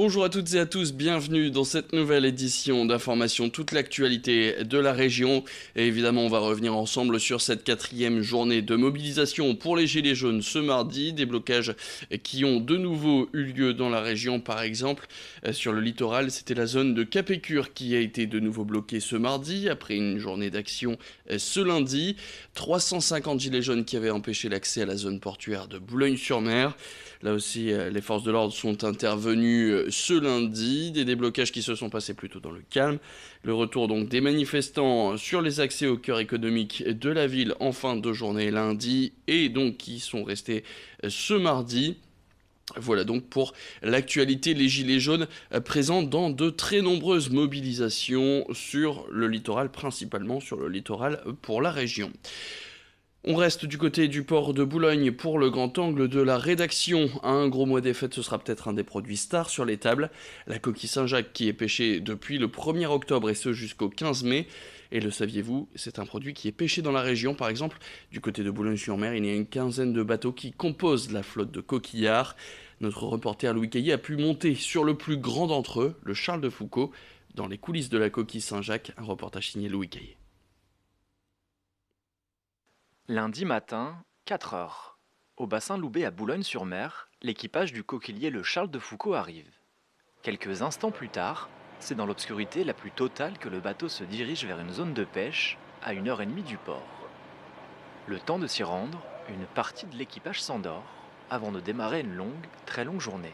Bonjour à toutes et à tous, bienvenue dans cette nouvelle édition d'Information, toute l'actualité de la région. Et évidemment, on va revenir ensemble sur cette 4e journée de mobilisation pour les Gilets jaunes ce mardi. Des blocages qui ont de nouveau eu lieu dans la région, par exemple. Sur le littoral, c'était la zone de Capécure qui a été de nouveau bloquée ce mardi, après une journée d'action ce lundi. 350 Gilets jaunes qui avaient empêché l'accès à la zone portuaire de Boulogne-sur-Mer. Là aussi, les forces de l'ordre sont intervenues ce lundi, des déblocages qui se sont passés plutôt dans le calme. Le retour donc des manifestants sur les accès au cœur économique de la ville en fin de journée lundi et donc qui sont restés ce mardi. Voilà donc pour l'actualité, les Gilets jaunes présents dans de très nombreuses mobilisations sur le littoral, principalement sur le littoral pour la région. On reste du côté du port de Boulogne pour le grand angle de la rédaction. Un gros mois des fêtes, ce sera peut-être un des produits stars sur les tables. La coquille Saint-Jacques qui est pêchée depuis le 1er octobre et ce jusqu'au 15 mai. Et le saviez-vous, c'est un produit qui est pêché dans la région. Par exemple, du côté de Boulogne-sur-Mer, il y a une quinzaine de bateaux qui composent la flotte de coquillards. Notre reporter Louis Caillé a pu monter sur le plus grand d'entre eux, le Charles de Foucault, dans les coulisses de la coquille Saint-Jacques. Un reportage signé Louis Caillé. Lundi matin, 4 heures. Au bassin Loubet à Boulogne-sur-Mer, l'équipage du coquilier le Charles de Foucault arrive. Quelques instants plus tard, c'est dans l'obscurité la plus totale que le bateau se dirige vers une zone de pêche à 1h30 du port. Le temps de s'y rendre, une partie de l'équipage s'endort avant de démarrer une très longue journée.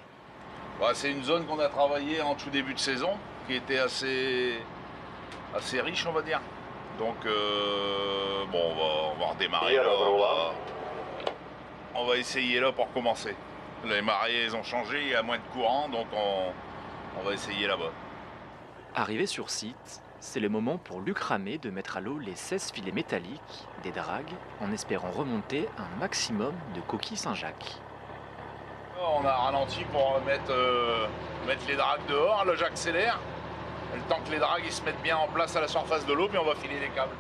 C'est une zone qu'on a travaillée en tout début de saison, qui était assez riche, on va dire. Donc, on va redémarrer là. On va essayer là pour commencer. Les marées, elles ont changé, il y a moins de courant, donc on va essayer là-bas. Arrivé sur site, c'est le moment pour Luc Ramé de mettre à l'eau les 16 filets métalliques, des dragues, en espérant remonter un maximum de coquilles Saint-Jacques. On a ralenti pour mettre les dragues dehors, là j'accélère. Le temps que les dragues ils se mettent bien en place à la surface de l'eau, puis on va filer les câbles.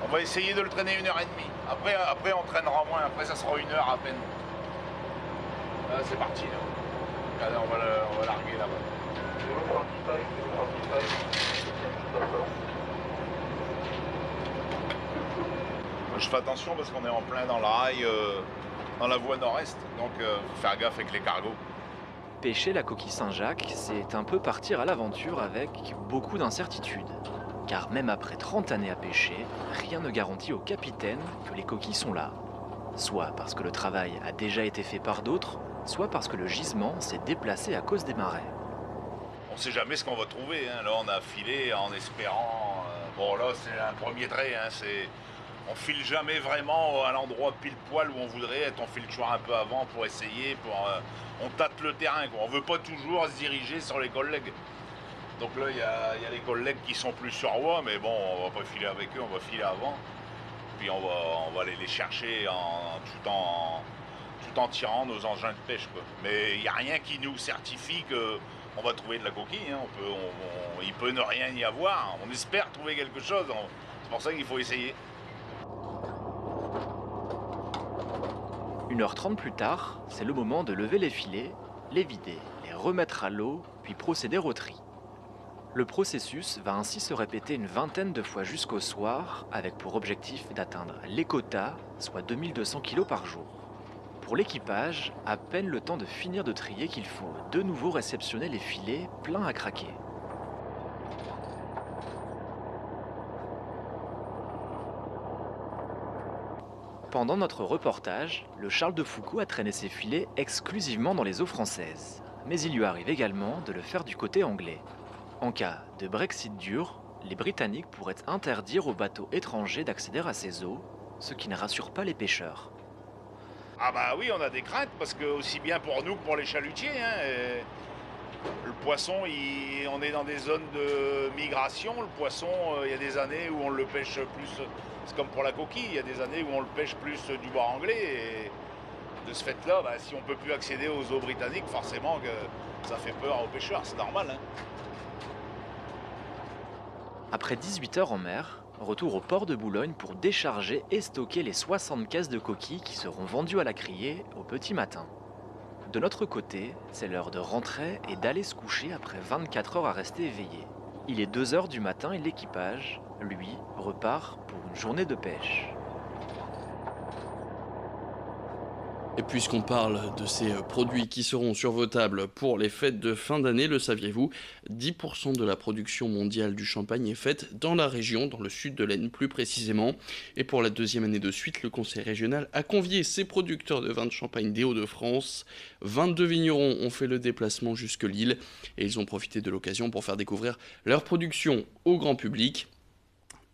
On va essayer de le traîner 1h30. Après on traînera moins, après ça sera 1 heure à peine. Là c'est parti là. Allez, on va larguer là-bas. Je fais attention parce qu'on est en plein dans le rail, dans la voie nord-est, donc faut faire gaffe avec les cargos. Pêcher la coquille Saint-Jacques, c'est un peu partir à l'aventure avec beaucoup d'incertitudes. Car même après 30 années à pêcher, rien ne garantit au capitaine que les coquilles sont là. Soit parce que le travail a déjà été fait par d'autres, soit parce que le gisement s'est déplacé à cause des marais. On sait jamais ce qu'on va trouver, hein. Là on a filé en espérant... là c'est un premier trait, hein. On file jamais vraiment à l'endroit pile poil où on voudrait être, on file toujours un peu avant pour essayer, on tâte le terrain, quoi. On veut pas toujours se diriger sur les collègues. Donc là il y a les collègues qui sont plus sur voie, mais bon on va pas filer avec eux, on va filer avant. Puis on va aller les chercher tout en tirant nos engins de pêche, quoi. Mais il n'y a rien qui nous certifie qu'on va trouver de la coquille, hein. Il peut ne rien y avoir, on espère trouver quelque chose, c'est pour ça qu'il faut essayer. 1h30 plus tard, c'est le moment de lever les filets, les vider, les remettre à l'eau, puis procéder au tri. Le processus va ainsi se répéter une vingtaine de fois jusqu'au soir, avec pour objectif d'atteindre les quotas, soit 2200 kg par jour. Pour l'équipage, à peine le temps de finir de trier qu'il faut de nouveau réceptionner les filets pleins à craquer. Pendant notre reportage, le Charles de Foucault a traîné ses filets exclusivement dans les eaux françaises. Mais il lui arrive également de le faire du côté anglais. En cas de Brexit dur, les Britanniques pourraient interdire aux bateaux étrangers d'accéder à ces eaux, ce qui ne rassure pas les pêcheurs. Ah bah oui, on a des craintes, parce que aussi bien pour nous que pour les chalutiers, hein, le poisson, on est dans des zones de migration. Le poisson, il y a des années où on le pêche plus, c'est comme pour la coquille, il y a des années où on le pêche plus du bord anglais. Et de ce fait-là, si on ne peut plus accéder aux eaux britanniques, forcément que ça fait peur aux pêcheurs, c'est normal, hein. Après 18 heures en mer, retour au port de Boulogne pour décharger et stocker les 60 caisses de coquilles qui seront vendues à la criée au petit matin. De notre côté, c'est l'heure de rentrer et d'aller se coucher après 24 heures à rester éveillé. Il est 2 heures du matin et l'équipage, lui, repart pour une journée de pêche. Et puisqu'on parle de ces produits qui seront sur vos tables pour les fêtes de fin d'année, le saviez-vous? 10% de la production mondiale du champagne est faite dans la région, dans le sud de l'Aisne plus précisément. Et pour la deuxième année de suite, le conseil régional a convié ses producteurs de vin de champagne des Hauts-de-France. 22 vignerons ont fait le déplacement jusque Lille et ils ont profité de l'occasion pour faire découvrir leur production au grand public.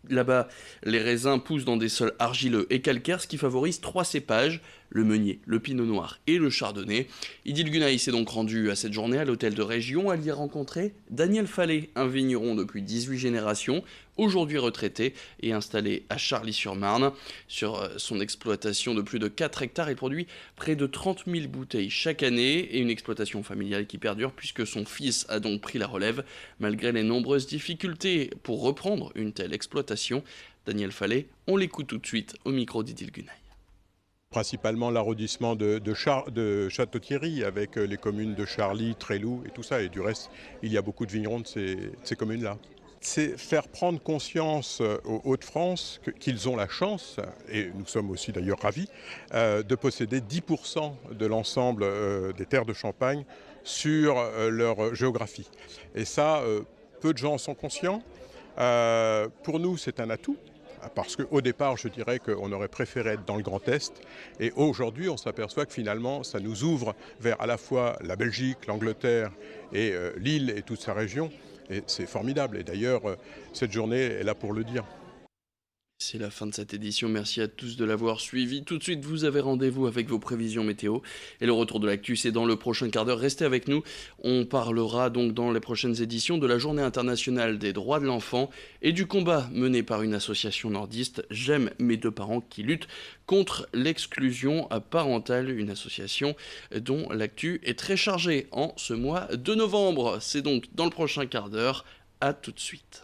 Là-bas, les raisins poussent dans des sols argileux et calcaires, ce qui favorise 3 cépages, le meunier, le pinot noir et le chardonnay. Idil Gunaï s'est donc rendu à cette journée à l'hôtel de région. Elle y a rencontré Daniel Fallet, un vigneron depuis 18 générations, aujourd'hui retraité et installé à Charly-sur-Marne. Sur son exploitation de plus de 4 hectares, il produit près de 30 000 bouteilles chaque année et une exploitation familiale qui perdure puisque son fils a donc pris la relève. Malgré les nombreuses difficultés pour reprendre une telle exploitation, Daniel Fallet, on l'écoute tout de suite au micro d'Idil Gunaï. Principalement l'arrondissement de Château-Thierry avec les communes de Charly, Tréloux et tout ça. Et du reste, il y a beaucoup de vignerons de ces communes-là. C'est faire prendre conscience aux Hauts-de-France qu'ils ont la chance, et nous sommes aussi d'ailleurs ravis, de posséder 10% de l'ensemble des terres de Champagne sur leur géographie. Et ça, peu de gens en sont conscients. Pour nous, c'est un atout. Parce qu'au départ, je dirais qu'on aurait préféré être dans le Grand Est. Et aujourd'hui, on s'aperçoit que finalement, ça nous ouvre vers à la fois la Belgique, l'Angleterre et l'île et toute sa région. Et c'est formidable. Et d'ailleurs, cette journée est là pour le dire. C'est la fin de cette édition, merci à tous de l'avoir suivi. Tout de suite, vous avez rendez-vous avec vos prévisions météo. Et le retour de l'actu, c'est dans le prochain quart d'heure. Restez avec nous. On parlera donc dans les prochaines éditions de la Journée internationale des droits de l'enfant et du combat mené par une association nordiste, J'aime mes deux parents, qui lutte contre l'exclusion parentale, une association dont l'actu est très chargée en ce mois de novembre. C'est donc dans le prochain quart d'heure. À tout de suite.